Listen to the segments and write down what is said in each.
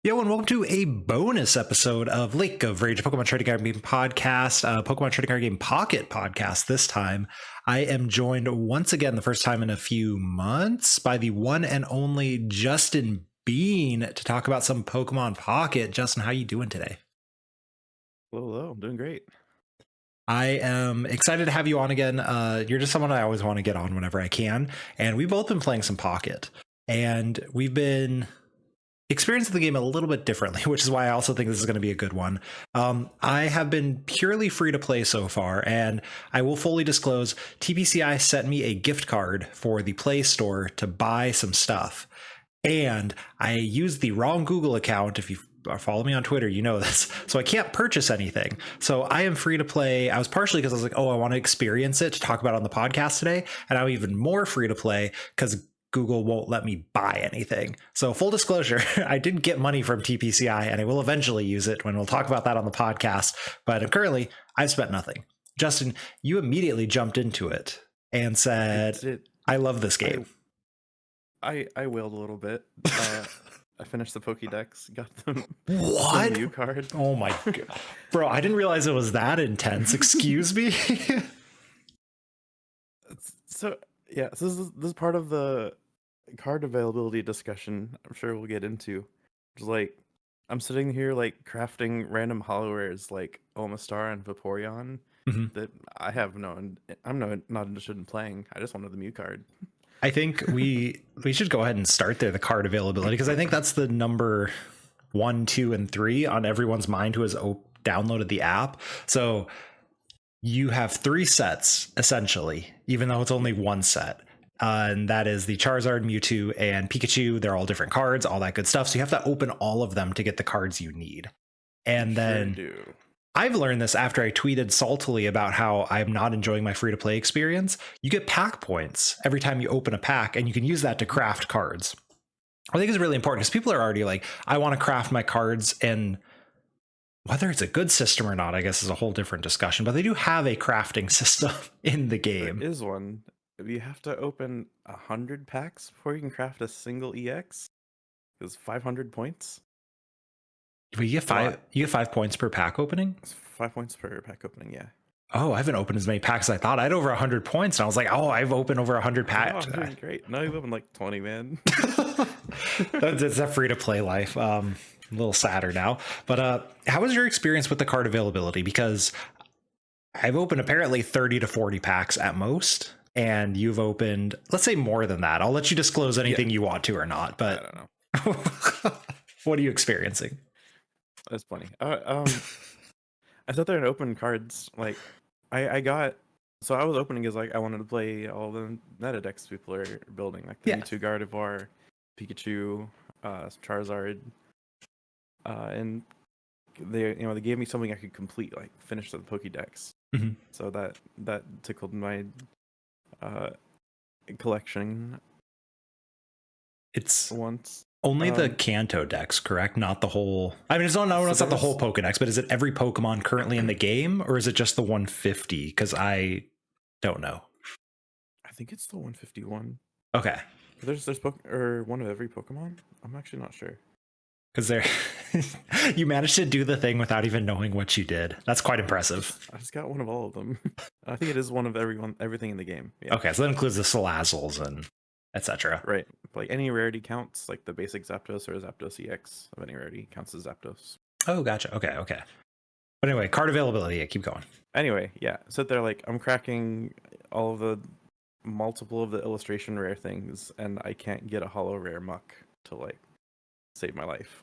Yo, and welcome to a bonus episode of Lake of Rage, a Pokemon Trading Card Game podcast, Pokemon Trading Card Game Pocket podcast. This time, I am joined once again, the first time in a few months, by the one and only Justin Bean to talk about some Pokemon Pocket. Justin, how you doing today? Hello, I'm doing great. I am excited to have you on again. You're just someone I always want to get on whenever I can, and we've both been playing some Pocket, and we've been experiencing the game a little bit differently, which is why I also think this is going to be a good one. I have been purely free to play so far, and I will fully disclose TPCI sent me a gift card for the Play Store to buy some stuff, and I used the wrong Google account. If you follow me on Twitter, you know this. So I can't purchase anything. So I am free to play. I was partially because I was like, oh, I want to experience it to talk about it on the podcast today. And I'm even more free to play because Google won't let me buy anything. So full disclosure, I did get money from TPCI and I will eventually use it when we'll talk about that on the podcast. But currently I've spent nothing. Justin, you immediately jumped into it and said, I love this game. I wailed a little bit. I finished the Pokédex, got them. What? The card. Oh my god, bro! I didn't realize it was that intense. Excuse me. So yeah, so this is part of the card availability discussion. I'm sure we'll get into. Just like I'm sitting here like crafting random hollow rares like Omastar and Vaporeon that I have I'm not interested in playing. I just wanted the Mew card. I think we should go ahead and start there, the card availability, because I think that's the number 1, 2, and 3 on everyone's mind who has downloaded the app. So you have 3 sets essentially, even though it's only one set. And that is the Charizard, Mewtwo, and Pikachu. They're all different cards, all that good stuff. So you have to open all of them to get the cards you need. And then I've learned this after I tweeted saltily about how I'm not enjoying my free-to-play experience. You get pack points every time you open a pack, and you can use that to craft cards. I think it's really important because people are already like, I want to craft my cards, and whether it's a good system or not, I guess is a whole different discussion, but they do have a crafting system in the game. There is one. You have to open 100 packs before you can craft a single EX. It's 500 points. But you get 5 points per pack opening? It's 5 points per pack opening, yeah. Oh, I haven't opened as many packs as I thought. I had over 100 points, and I was like, oh, I've opened over 100 packs. Oh, great. No, you've opened like 20, man. It's a free-to-play life. A little sadder now. But how was your experience with the card availability? Because I've opened apparently 30 to 40 packs at most, and you've opened, let's say, more than that. I'll let you disclose anything you want to or not, but I don't know. What are you experiencing? That's funny. I sat there and opened cards. Like, I was opening because like I wanted to play all the meta decks people are building, like the Mewtwo, Gardevoir, Pikachu, Charizard, and they gave me something I could complete, like finish the Pokédex. So that tickled my collection. It's once. Only the Kanto decks, correct? Not the whole. I mean, it's not the whole Pokédex, but is it every Pokemon currently in the game, or is it just the 150? Because I don't know. I think it's the 151. Okay. There's one of every Pokemon. I'm actually not sure. Because you managed to do the thing without even knowing what you did. That's quite impressive. I just got one of all of them. I think it is one of everything in the game. Yeah. Okay, so that includes the Salazzles and etc. Right. Like any rarity counts, like the basic Zapdos or Zapdos EX of any rarity counts as Zapdos. Oh, gotcha. Okay. But anyway, card availability. Yeah, keep going. Anyway, yeah. Sit there like I'm cracking all of the multiple of the illustration rare things, and I can't get a hollow rare muck to like save my life.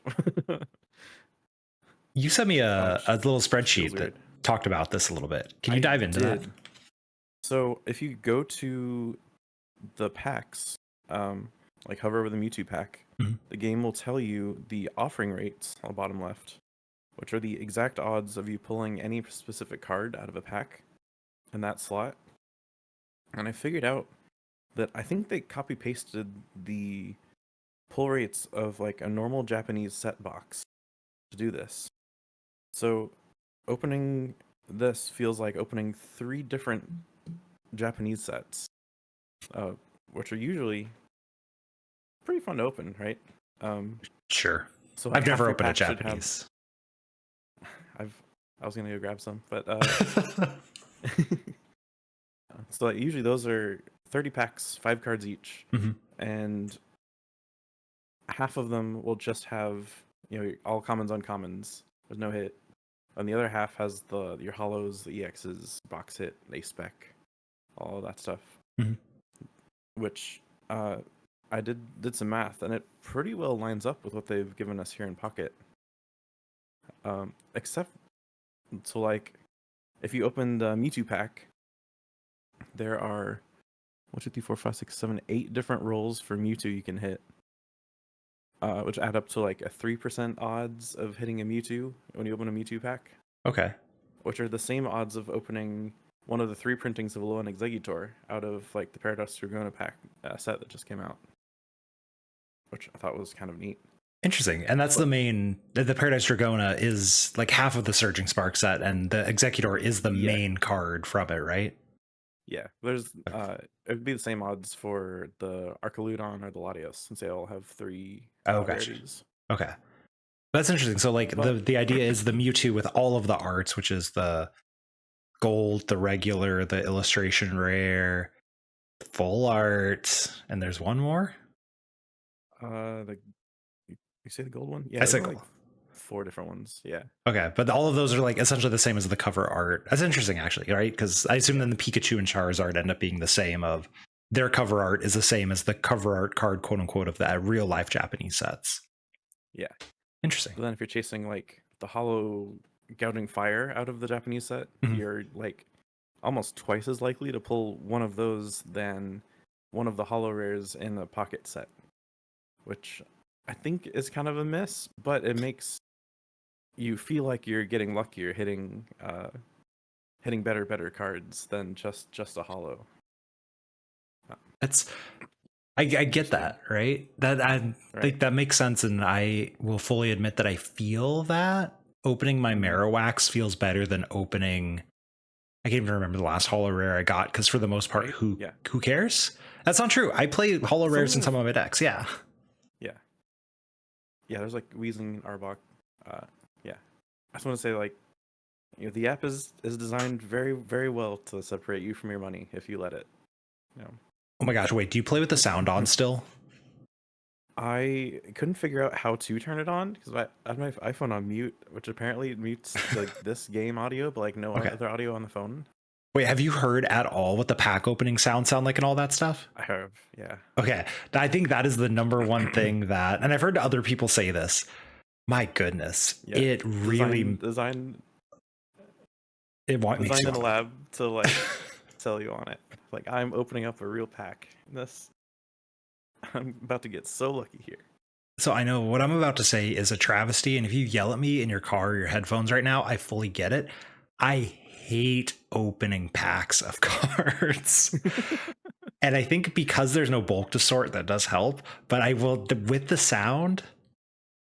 You sent me a little spreadsheet that talked about this a little bit. Can you dive into that? So if you go to the packs, like hover over the Mewtwo pack, the game will tell you the offering rates on the bottom left, which are the exact odds of you pulling any specific card out of a pack in that slot. And I figured out that I think they copy pasted the pull rates of like a normal Japanese set box to do this. So opening this feels like opening 3 different Japanese sets, which are usually pretty fun to open, right? Sure. So I've half never your opened a pack should have. Japanese. I was gonna go grab some, but so like, usually those are 30 packs, 5 cards each, and half of them will just have all commons, uncommons. There's no hit, and the other half has your hollows, the EXs, box hit, ace spec, all of that stuff. Which I did some math, and it pretty well lines up with what they've given us here in Pocket. Except, so like, if you open the Mewtwo pack, there are 1, 2, 3, 4, 5, 6, 7, 8 different rolls for Mewtwo you can hit, which add up to like a 3% odds of hitting a Mewtwo when you open a Mewtwo pack. Okay. Which are the same odds of opening one of the 3 printings of Alolan Exeggutor out of like the Paradox Dragona pack set that just came out, which I thought was kind of neat. Interesting. And that's the main, the Paradise Dragona is like half of the Surging Spark set, and the Exeggutor is the main card from it, right? Yeah, there's it would be the same odds for the Archaludon or the Latios, since they all have 3 rarities. Okay. That's interesting. So like the idea is the Mewtwo with all of the arts, which is the gold, the regular, the illustration rare, full art, and there's one more. You say the gold one? Yeah, I said gold. Like 4 different ones. Yeah. Okay, but all of those are like essentially the same as the cover art. That's interesting, actually, right? Because I assume then the Pikachu and Charizard end up being the same. Of their cover art is the same as the cover art card, quote unquote, of the real life Japanese sets. Yeah. Interesting. But then if you're chasing like the hollow Gouting Fire out of the Japanese set, you're like almost twice as likely to pull one of those than one of the hollow rares in the Pocket set, which I think is kind of a miss, but it makes you feel like you're getting luckier hitting better cards than just a hollow. I get that, right? Think that makes sense, and I will fully admit that I feel that opening my Marowaks feels better than opening. I can't even remember the last holo rare I got, because for the most part, who cares? That's not true. I play holo rares in some of my decks. Yeah. There's like Weezing, Arbok. I just want to say, like, the app is designed very, very well to separate you from your money if you let it. Oh my gosh! Wait, do you play with the sound on still? I couldn't figure out how to turn it on because I have my iPhone on mute, which apparently mutes like this game audio, but like no other audio on the phone. Wait, have you heard at all what the pack opening sound like and all that stuff? I have, yeah. Okay, I think that is the number one thing that, and I've heard other people say this. My goodness, it really designed in a lab to like sell you on it. Like, I'm opening up a real pack. I'm about to get so lucky here. So I know what I'm about to say is a travesty, and if you yell at me in your car or your headphones right now, I fully get it. I hate opening packs of cards. And I think because there's no bulk to sort, that does help. But I will, with the sound,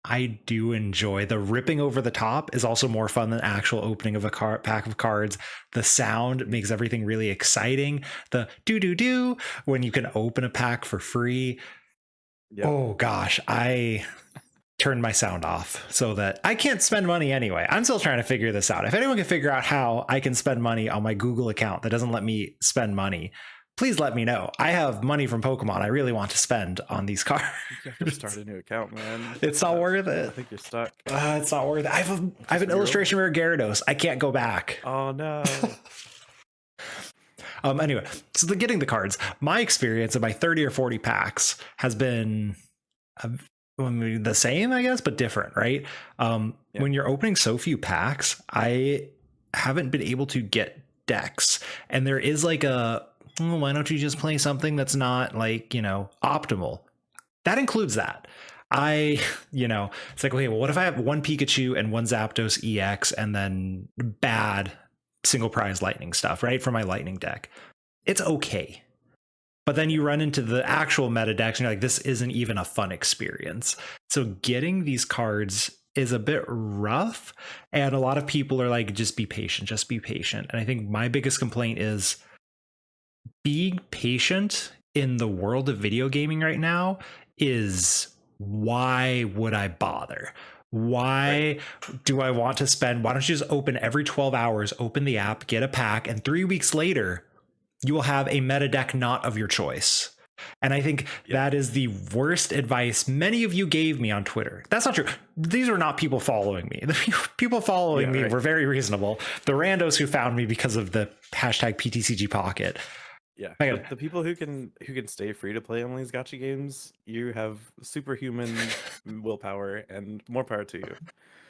I do enjoy the ripping over the top is also more fun than actual opening of a pack of cards. The sound makes everything really exciting. The do when you can open a pack for free. Yep. Oh gosh, I turned my sound off so that I can't spend money anyway. I'm still trying to figure this out. If anyone can figure out how I can spend money on my Google account that doesn't let me spend money, please let me know. I have money from Pokemon I really want to spend on these cards. You have to start a new account, man. It's not worth it. I think you're stuck. It's not worth it. I have an illustration rare Gyarados. I can't go back. Oh no. Anyway, so getting the cards, my experience of my 30 or 40 packs has been the same, I guess, but different, right? When you're opening so few packs, I haven't been able to get decks. And there is like why don't you just play something that's not like, optimal? That includes that. It's like, okay, well, what if I have one Pikachu and one Zapdos EX and then bad single prize lightning stuff, right? For my lightning deck, it's okay. But then you run into the actual meta decks and you're like, this isn't even a fun experience. So getting these cards is a bit rough. And a lot of people are like, just be patient. And I think my biggest complaint is being patient in the world of video gaming right now is why would I bother? Why Right. do I want to spend? Why don't you just open every 12 hours, open the app, get a pack, and 3 weeks later, you will have a meta deck not of your choice. And I think Yeah. that is the worst advice many of you gave me on Twitter. That's not true. These are not people following me. The people following me Right. were very reasonable. The randos who found me because of the hashtag PTCG Pocket. Yeah, Again, the people who can stay free to play on these gacha games, you have superhuman willpower, and more power to you.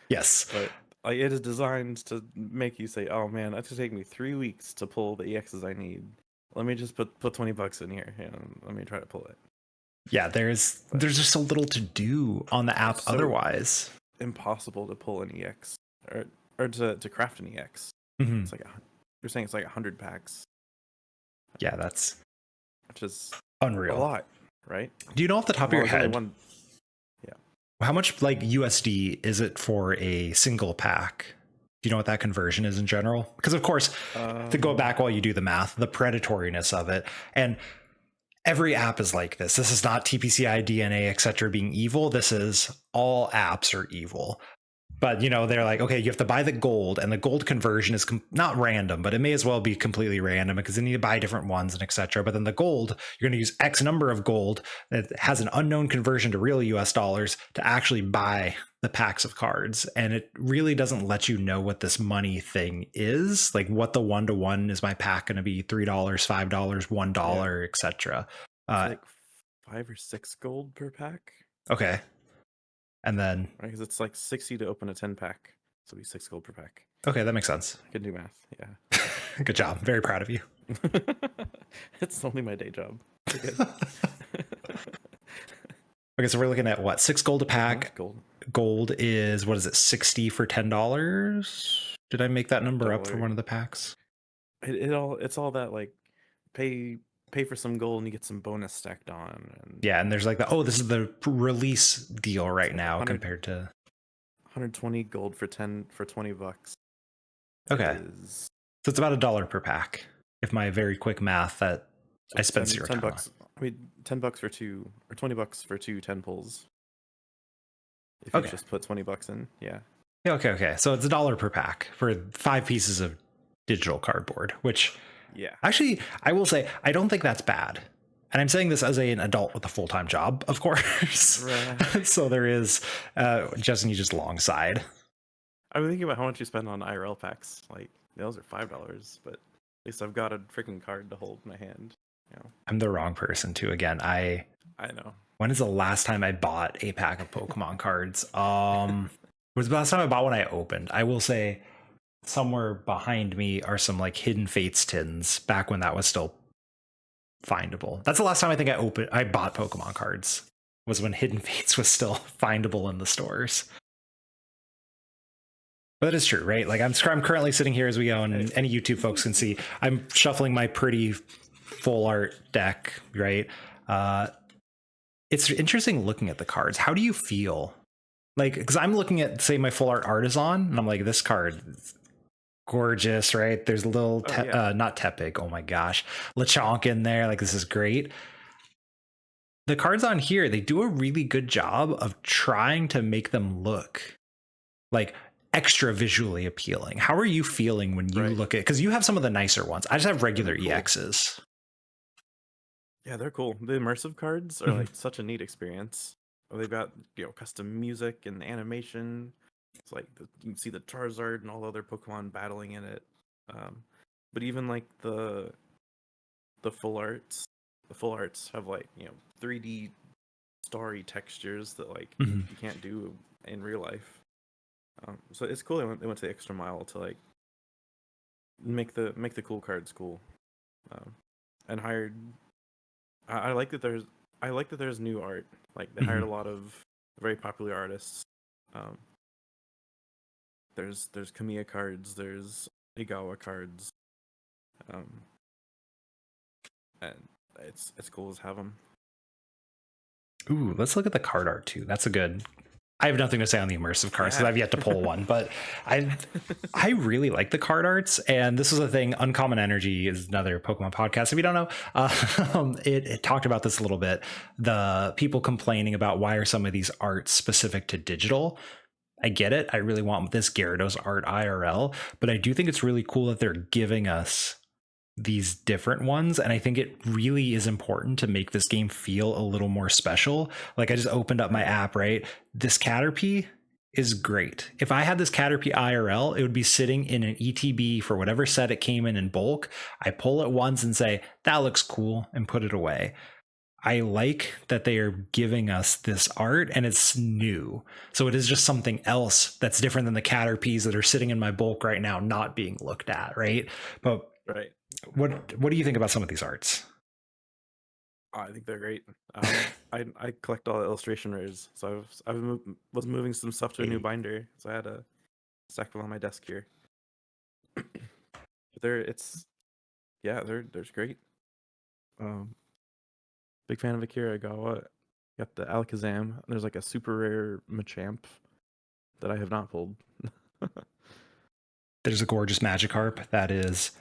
yes. But like, it is designed to make you say, "Oh man, that's gonna take me 3 weeks to pull the EXs I need. Let me just put $20 in here and let me try to pull it." Yeah, there's But just so little to do on the app so otherwise. impossible to pull an EX or to craft an EX. Mm-hmm. It's like you're saying it's like 100 packs, Yeah, that's which is a unreal. lot, right? Do you know off the top of your There's only head one. Yeah. how much like USD is it for a single pack? Do you know what that conversion is in general? Because of course, to go back while you do the math, the predatoriness of it, and every app is like this. This is not TPCI, DNA, etc. being evil. This is all apps are evil. But they're like, okay, you have to buy the gold, and the gold conversion is not random, but it may as well be completely random because you need to buy different ones and etc. But then the gold, you're going to use X number of gold that has an unknown conversion to real US dollars to actually buy the packs of cards, and it really doesn't let you know what this money thing is, like what the 1-to-1 is. My pack going to be $3, $5, $1, etc. It's like 5 or 6 gold per pack. Okay, and then Right, because it's like 60 to open a 10 pack, so it'll be 6 gold per pack. okay, that makes sense. I can do math. Yeah. Good job. Very proud of you. It's only my day job. Okay, so we're looking at what, 6 gold a pack. Gold. Gold is, what is it, 60 for $10? Did I make that number up for one of the packs? It's all that like pay for some gold and you get some bonus stacked on. And Yeah, and there's like this is the release deal right like now compared to 120 gold for $20. okay, so it's about $1 per pack. If my very quick math that I spent 0 time $10. I mean, $10 for 2 or $20 for 2 10 pulls. If you just put $20 in, yeah. Okay. So it's $1 per pack for 5 pieces of digital cardboard, which actually I will say I don't think that's bad. And I'm saying this as an adult with a full-time job, of course. Right. So there is Justin, you just long side. I was thinking about how much you spend on IRL packs. Like those are $5, but at least I've got a freaking card to hold in my hand. I'm the wrong person too. Again, I know. When is the last time I bought a pack of Pokemon cards? It was the last time I bought one I opened. I will say somewhere behind me are some like Hidden Fates tins back when that was still findable. That's the last time I think I bought Pokemon cards, was when Hidden Fates was still findable in the stores. But that is true, right? Like I'm currently sitting here as we go, and any YouTube folks can see I'm shuffling my pretty full art deck, right? It's interesting looking at the cards. How do you feel? Like, because I'm looking at, say, my full art Artisan, and I'm like, this card is gorgeous, right? There's a little, not Tepig, oh my gosh, Lechonk in there. Like, this is great. The cards on here, they do a really good job of trying to make them look like extra visually appealing. How are you feeling when you look at, because you have some of the nicer ones. I just have regular EXs. Yeah, they're cool. The immersive cards are like such a neat experience. They've got custom music and animation. It's like you can see the Charizard and all the other Pokemon battling in it. But even like the full arts, have like 3D starry textures that like you can't do in real life. So it's cool. They went to the extra mile to like make the cool cards cool, and hired. I like that there's new art. Like they hired a lot of very popular artists. There's Kamiya cards, there's Igawa cards, and it's cool to have them. Ooh, let's look at the card art too. That's a good I have nothing to say on the immersive cards because Yeah. I've yet to pull one, but I really like the card arts, and this is a thing. Uncommon Energy is another Pokemon podcast. If you don't know, it talked about this a little bit. The people complaining about why are some of these arts specific to digital. I get it. I really want this Gyarados art IRL, but I do think it's really cool that they're giving us these different ones, and I think it really is important to make this game feel a little more special. Like I just opened up my app, right? This Caterpie is great. If I had this Caterpie IRL, it would be sitting in an ETB for whatever set it came in bulk. I pull it once and say that looks cool and put it away. I like that they are giving us this art and it's new. So it is just something else that's different than the Caterpies that are sitting in my bulk right now, not being looked at, right? But Right. what do you think about some of these arts? I think they're great. I collect all the illustration rares, so was moving some stuff to a new binder, so I had a stack them on my desk here. But there's great. Big fan of Akira Agawa. Got the Alakazam. There's like a super rare Machamp that I have not pulled. There's a gorgeous Magikarp that is.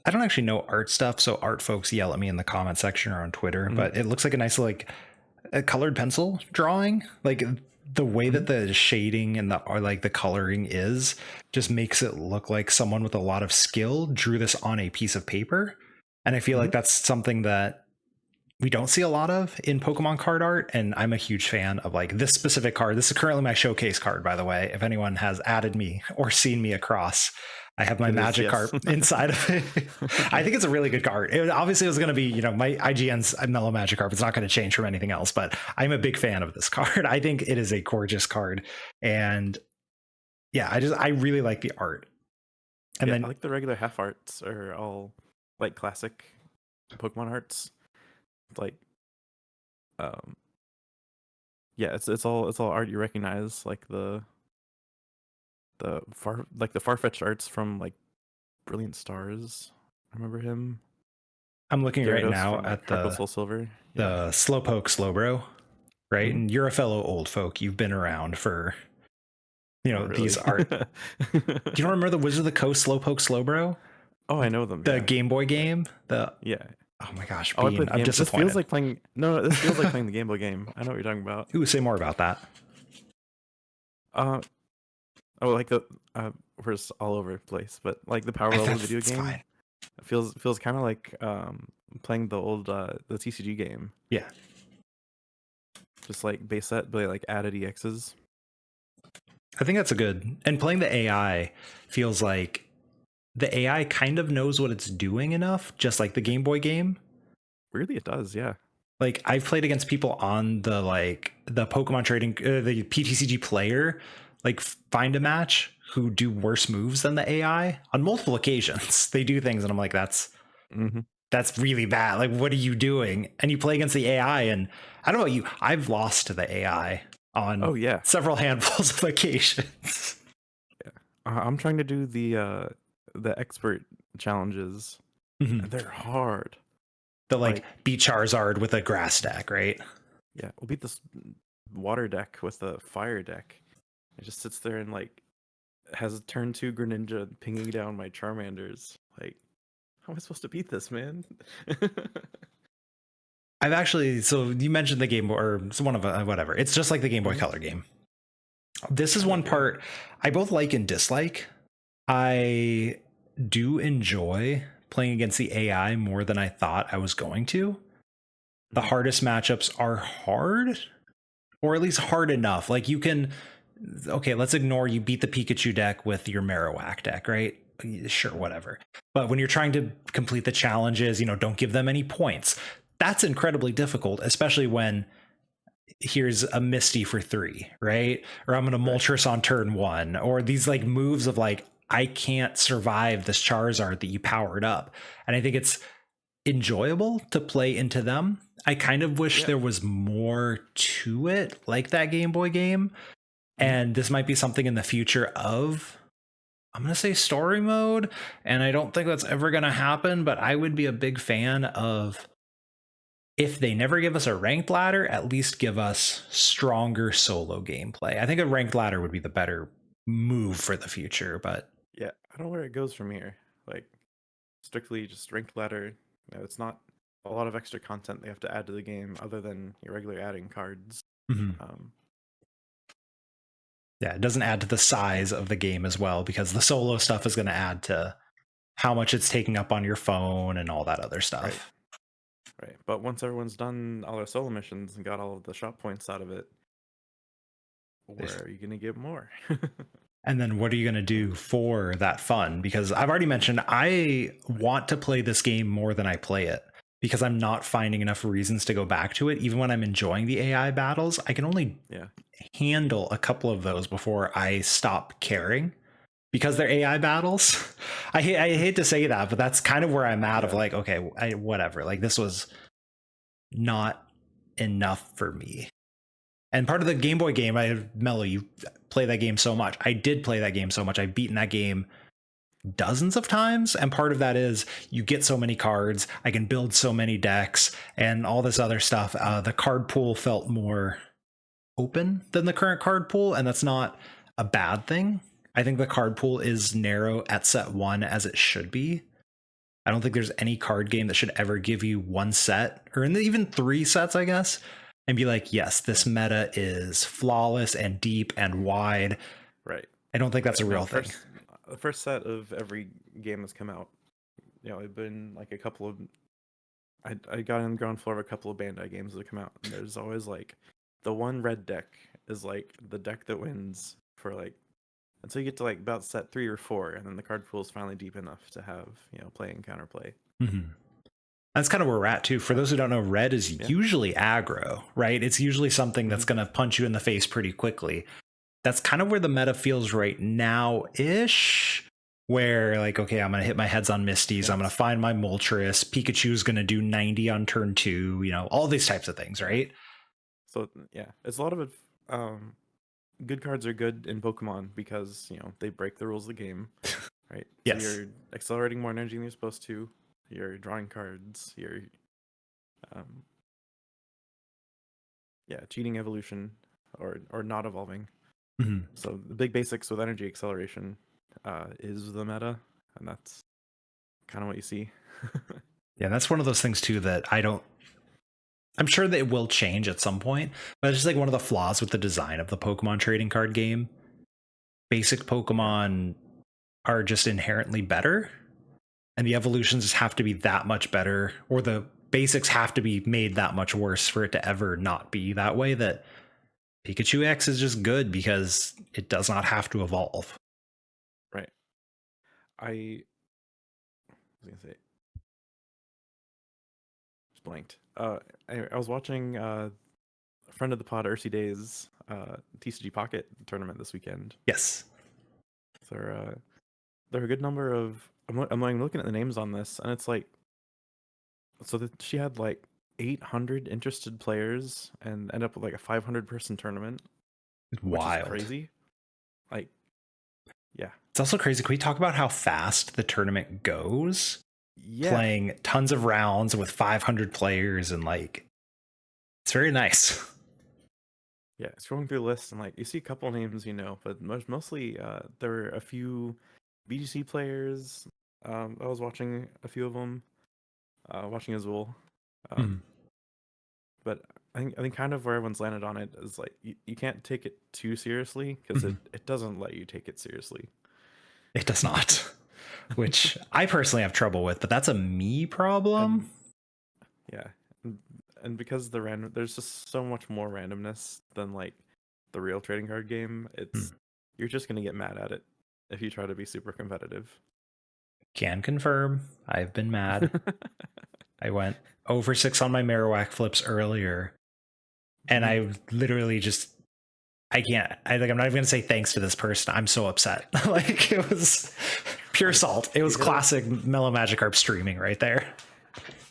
I don't actually know art stuff, so art folks yell at me in the comment section or on Twitter, but it looks like a nice like a colored pencil drawing. Like the way that the shading and the coloring is just makes it look like someone with a lot of skill drew this on a piece of paper. And I feel like that's something that we don't see a lot of in Pokemon card art, and I'm a huge fan of like this specific card. This is currently my showcase card, by the way. If anyone has added me or seen me across, I have my Magikarp inside of it. I think it's a really good card. Obviously, it was going to be, my IGN's Mellow Magikarp. It's not going to change from anything else, but I'm a big fan of this card. I think it is a gorgeous card, and yeah, I really like the art. And then I like the regular half arts are all like classic Pokemon arts. Like it's all art you recognize, like the Farfetch arts from like Brilliant Stars. I remember him. I'm looking Gyarados right now from, like, at Tropical Soul Silver. The Slowpoke Slowbro, right? And you're a fellow old folk. You've been around for these art. Do you remember the Wizard of the Coast Slowpoke Slowbro? Oh, I know them. The Game Boy game. Oh my gosh, Bean, I'm disappointed. This feels like playing. No, this feels like playing the Game Boy game. I know what you're talking about. Ooh, say more about that. We're just all over the place, but like the Power Level video game. Fine. It feels kind of like playing the old the TCG game. Yeah. Just like base set, but like added EXs. I think that's and playing the AI feels like the AI kind of knows what it's doing enough, just like the Game Boy game. Really, it does, yeah. Like I've played against people on the Pokemon trading, the PTCG player, like find a match who do worse moves than the AI on multiple occasions. They do things, and I'm like, that's really bad. Like, what are you doing? And you play against the AI, and I don't know about you, I've lost to the AI on several handfuls of occasions. Yeah, I'm trying to do the expert challenges, and they're hard. The beat Charizard with a grass deck, right? Yeah, we'll beat this water deck with a fire deck. It just sits there and has turn 2 Greninja pinging down my Charmanders. Like, how am I supposed to beat this, man? I've actually, so you mentioned the Game Boy, or one of whatever. It's just like the Game Boy Color game. This is one part I both like and dislike. I do enjoy playing against the AI more than I thought I was going to. The hardest matchups are hard, or at least hard enough. Like you can, let's ignore you beat the Pikachu deck with your Marowak deck, right? Sure, whatever. But when you're trying to complete the challenges, don't give them any points. That's incredibly difficult, especially when here's a Misty for 3, right? Or I'm going to Moltres on turn 1, or these moves of I can't survive this Charizard that you powered up. And I think it's enjoyable to play into them. I kind of wish there was more to it, like that Game Boy game. And this might be something in the future of, I'm going to say story mode. And I don't think that's ever going to happen, but I would be a big fan of if they never give us a ranked ladder, at least give us stronger solo gameplay. I think a ranked ladder would be the better move for the future, but Yeah, I don't know where it goes from here. Like, strictly just ranked ladder. It's not a lot of extra content they have to add to the game other than your regular adding cards. Um, yeah, it doesn't add to the size of the game as well, because the solo stuff is going to add to how much it's taking up on your phone and all that other stuff. right. But once everyone's done all their solo missions and got all of the shop points out of it, where are you going to get more? And then what are you going to do for that fun? Because I've already mentioned I want to play this game more than I play it, because I'm not finding enough reasons to go back to it. Even when I'm enjoying the AI battles, I can only handle a couple of those before I stop caring, because they're AI battles. I hate to say that, but that's kind of where I'm at of like, okay, whatever. Like, this was not enough for me. And part of the Game Boy game, Mello, you play that game so much. I did play that game so much. I've beaten that game dozens of times. And part of that is you get so many cards. I can build so many decks and all this other stuff. The card pool felt more open than the current card pool. And that's not a bad thing. I think the card pool is narrow at set 1 as it should be. I don't think there's any card game that should ever give you 1 set, or even 3 sets, I guess, and be like, yes, this meta is flawless and deep and wide. Right. I don't think that's a real thing. The first set of every game that's come out, it's been like a couple of. I got on the ground floor of a couple of Bandai games that come out, and there's always like the one red deck is like the deck that wins for like until you get to like about set 3 or 4, and then the card pool is finally deep enough to have play and counterplay. That's kind of where we're at too. For those who don't know, red is usually aggro, right? It's usually something that's going to punch you in the face pretty quickly. That's kind of where the meta feels right now-ish, where like, okay, I'm going to hit my heads on Misties. I'm going to find my Moltres. Pikachu's going to do 90 on turn 2, all these types of things, right? So yeah, it's a lot of it. Good cards are good in Pokemon because, they break the rules of the game, right? Yes. So you're accelerating more energy than you're supposed to. You're drawing cards. You're, cheating evolution or not evolving. So the big basics with energy acceleration is the meta, and that's kind of what you see. Yeah, that's one of those things too that I'm sure that it will change at some point, but it's just like one of the flaws with the design of the Pokemon trading card game. Basic Pokemon are just inherently better, and the evolutions just have to be that much better, or the basics have to be made that much worse for it to ever not be that way. That Pikachu X is just good because it does not have to evolve. Right. I was gonna say, just blanked. I was watching a friend of the pod, Ursi Day's TCG Pocket tournament this weekend. Yes. So there are a good number of. I'm like looking at the names on this, and it's like, so that she had like 800 interested players and end up with like a 500-person tournament. Wild. Which is crazy. Like, yeah. It's also crazy. Can we talk about how fast the tournament goes? Yeah. Playing tons of rounds with 500 players, and like, it's very nice. Yeah, scrolling through the list and like you see a couple names, but mostly there were a few BGC players. I was watching a few of them, watching Azul. But I think kind of where everyone's landed on it is like you can't take it too seriously because it doesn't let you take it seriously. It does not, which I personally have trouble with, but that's a me problem. And because there's just so much more randomness than like the real trading card game. You're just gonna get mad at it if you try to be super competitive. Can confirm, I've been mad. I went over 6 on my Marowak flips earlier, and I literally just I'm not even gonna say thanks to this person. I'm so upset. Like, it was pure salt. It was classic Mellow Magikarp streaming right there.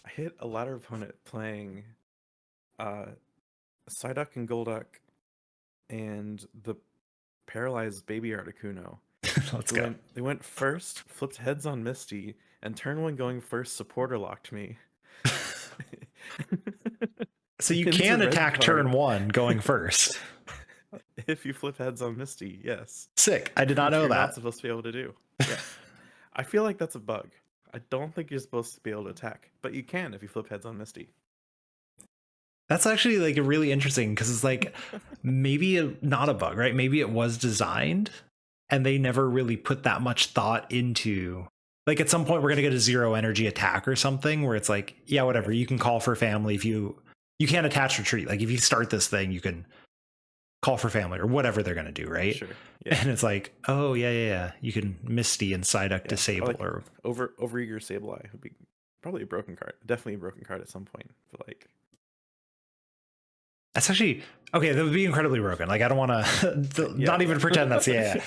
I hit a ladder opponent playing Psyduck and Golduck and the paralyzed baby Articuno. Let's go. They went first, flipped heads on Misty, and turn 1 going first supporter locked me. So you It's a can red attack card. turn 1 going first. If you flip heads on Misty, yes. Sick. I did not Which know you're not that. supposed to be able to do. Yeah. I feel like that's a bug. I don't think you're supposed to be able to attack, but you can if you flip heads on Misty. That's actually like a really interesting, because it's like maybe not a bug, right? Maybe it was designed and they never really put that much thought into, like, at some point we're going to get a 0 energy attack or something where it's like, yeah, whatever, you can call for family if you can't attach retreat. Like if you start this thing, you can call for family or whatever they're going to do, right? Sure. Yeah. And it's like, oh yeah, you can Misty and Psyduck Yeah. disable Like or Overeager Sableye would be probably a broken card. Definitely a broken card at some point. But like, that's actually okay. That would be incredibly broken. Like I don't want to not even pretend that's yeah.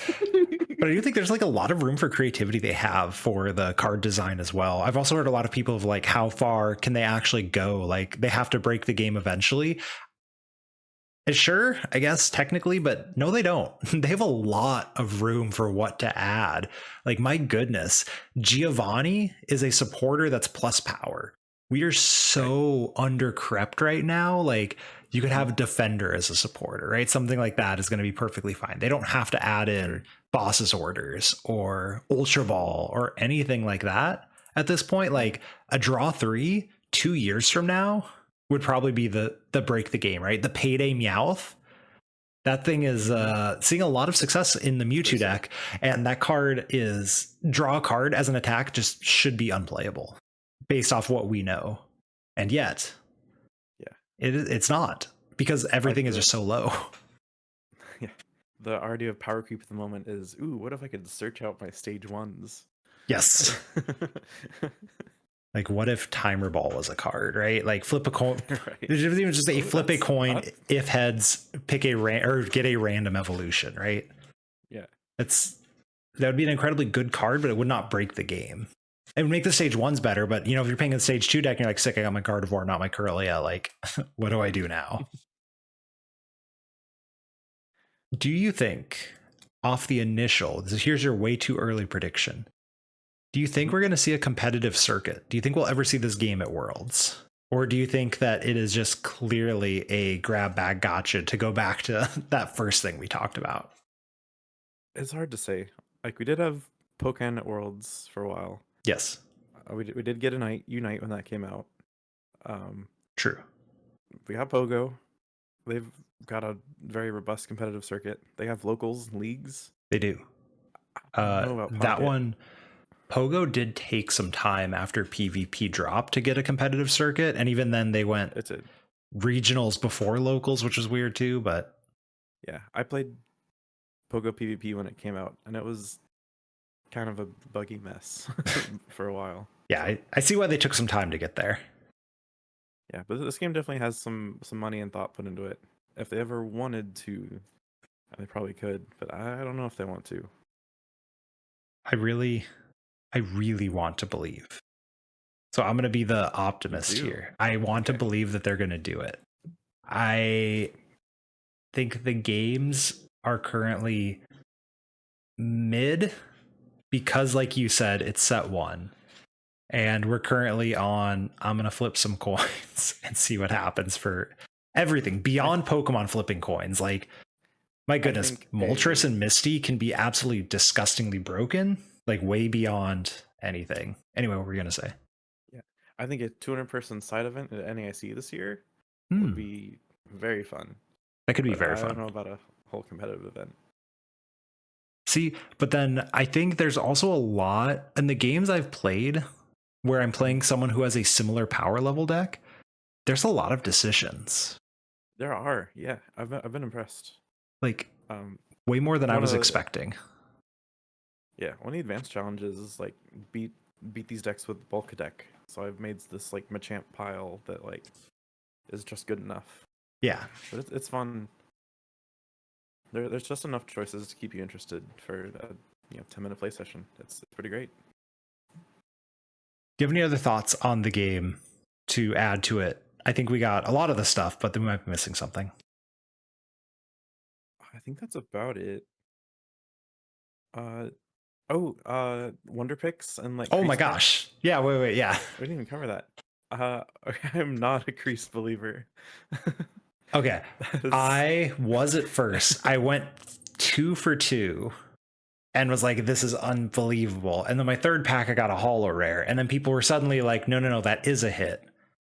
But I do think there's like a lot of room for creativity they have for the card design as well. I've also heard a lot of people of like, how far can they actually go? Like they have to break the game eventually. Sure, I guess technically, but no, they don't. They have a lot of room for what to add. Like, my goodness, Giovanni is a supporter that's plus power. We are so undercrept right now. Like, you could have a defender as a supporter, right? Something like that is going to be perfectly fine. They don't have to add in boss's orders or ultra ball or anything like that at this point. Like, a draw 3 2 years from now would probably be the break the game, right? The payday Meowth. That thing is seeing a lot of success in the Mewtwo deck, and that card is draw a card as an attack just should be unplayable based off what we know, and yet, yeah, it's not, because everything is just so low. Yeah, the idea of power creep at the moment is, ooh, what if I could search out my stage 1s? Yes. Like, what if Timer Ball was a card, right? Like, flip a coin. Right. There's even just a flip a coin, if heads, pick a or get a random evolution, right? Yeah. That would be an incredibly good card, but it would not break the game. It would make the stage 1s better, but if you're playing a stage 2 deck and you're like, sick, I got my Gardevoir, not my Kirlia, like, what do I do now? Do you think, off the initial, here's your way too early prediction, do you think we're going to see a competitive circuit? Do you think we'll ever see this game at Worlds? Or do you think that it is just clearly a grab bag gotcha to go back to that first thing we talked about? It's hard to say. Like, we did have Pokemon at Worlds for a while. Yes. We did get a Unite when that came out. True. We have Pogo. They've got a very robust competitive circuit. They have locals, leagues. They do. That one, Pogo did take some time after PvP dropped to get a competitive circuit, and even then they went regionals before locals, which was weird too. But yeah, I played Pogo PvP when it came out, and it was kind of a buggy mess for a while. Yeah, I see why they took some time to get there. Yeah, but this game definitely has some money and thought put into it. If they ever wanted to, they probably could, but I don't know if they want to. I really want to believe. So I'm going to be the optimist here. I want to believe that they're going to do it. I think the games are currently mid because, like you said, it's set 1. And we're currently on, I'm going to flip some coins and see what happens for everything beyond Pokemon flipping coins. Like, my goodness, Moltres and Misty can be absolutely disgustingly broken, like way beyond anything. Anyway, what were you going to say? Yeah, I think a 200-person side event at NAIC this year would be very fun. That could be very fun. I don't know about a whole competitive event. See, but then I think there's also a lot in the games I've played where I'm playing someone who has a similar power level deck. There's a lot of decisions. There are, yeah. I've been impressed. Like, way more than I was expecting. Yeah, one of the advanced challenges is like beat these decks with bulk deck. So I've made this like Machamp pile that like is just good enough. Yeah, but it's fun. There's just enough choices to keep you interested for a 10-minute play session. It's pretty great. Do you have any other thoughts on the game to add to it? I think we got a lot of the stuff, but then we might be missing something. I think that's about it. Wonder Picks and like. Oh my gosh! Yeah, wait, yeah. We didn't even cover that. I'm not a Crease believer. Okay. That is- I was at first. I went 2 for 2 and was like, this is unbelievable. And then my third pack, I got a holo rare. And then people were suddenly like, no, that is a hit. I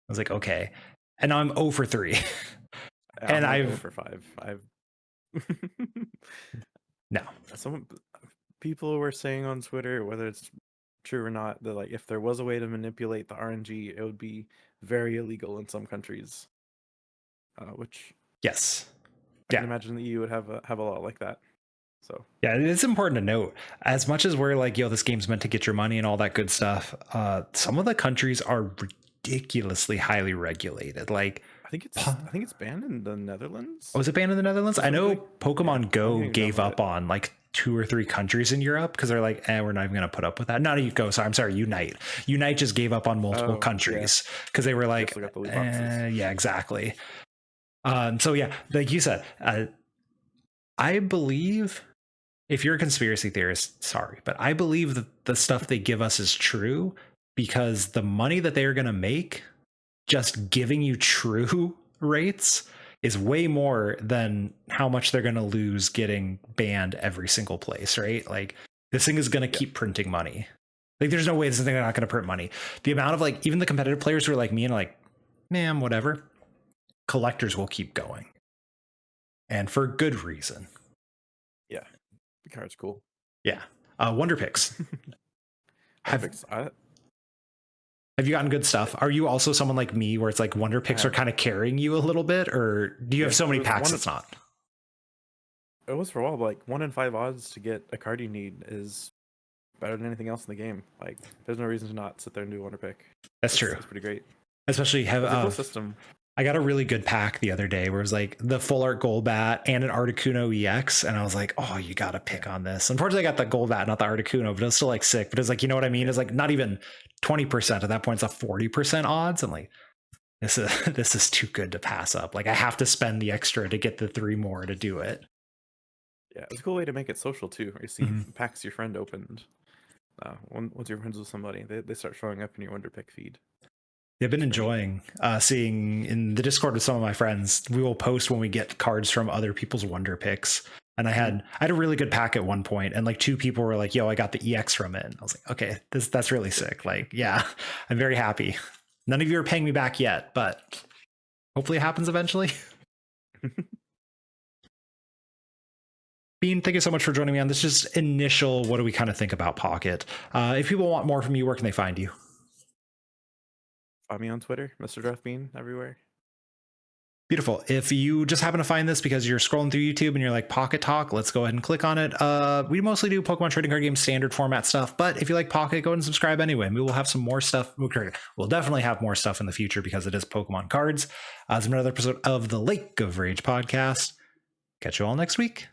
was like, okay. And now I'm 0 for 3. And I'm like I've 0 for 5. I've no. some people were saying on Twitter, whether it's true or not, that like if there was a way to manipulate the RNG, it would be very illegal in some countries. Which Yes. I can imagine the EU would have a law like that. So yeah, it's important to note, as much as we're like, yo, this game's meant to get your money and all that good stuff, some of the countries are ridiculously highly regulated. Like I think it's banned in the Netherlands. was it banned in the Netherlands? I know Pokemon Go gave up it. on like 2 or 3 countries in Europe because they're like, we're not even going to put up with that. Not I'm sorry, Unite. Unite just gave up on multiple countries because they were like, yeah, exactly. So yeah, like you said, I believe, if you're a conspiracy theorist, sorry, but I believe that the stuff they give us is true because the money that they are going to make just giving you true rates is way more than how much they're going to lose getting banned every single place, right? Like this thing is going to keep printing money. Like there's no way this thing is not going to print money. The amount of like even the competitive players who are like me and like, man, whatever. Collectors will keep going. And for good reason. Yeah. The card's cool. Yeah. Wonder Picks. Have you gotten good stuff? Are you also someone like me where it's like Wonder Picks are kind of carrying you a little bit, or do you have so many packs it's not? It was for a while, but like 1 in 5 odds to get a card you need is better than anything else in the game. Like there's no reason to not sit there and do a Wonder Pick. That's true. It's pretty great. Especially have a cool system. I got a really good pack the other day where it was like the full art Golbat and an Articuno EX. And I was like, oh, you got to pick on this. Unfortunately, I got the Golbat, not the Articuno, but it was still like sick. But it's like, you know what I mean? It's like not even 20%. At that point, it's a 40% odds. I'm like, this is too good to pass up. Like I have to spend the extra to get the 3 more to do it. Yeah, it's a cool way to make it social too. You see packs your friend opened. Once you're friends with somebody, they start showing up in your Wonder Pick feed. I've been enjoying seeing in the Discord with some of my friends. We will post when we get cards from other people's Wonder Picks. And I had a really good pack at one point, and like 2 people were like, yo, I got the EX from it. And I was like, okay, that's really sick. Like, yeah, I'm very happy. None of you are paying me back yet, but hopefully it happens eventually. Bean, thank you so much for joining me on this just initial, what do we kind of think about Pocket? If people want more from you, where can they find you? Find me on Twitter, Mr. Draft Bean, everywhere. Beautiful. If you just happen to find this because you're scrolling through YouTube and you're like Pocket Talk, let's go ahead and click on it. We mostly do Pokemon trading card game standard format stuff, but if you like Pocket, go ahead and subscribe anyway. We will have some more stuff. We'll definitely have more stuff in the future because it is Pokemon cards. As another episode of the Lake of Rage podcast. Catch you all next week.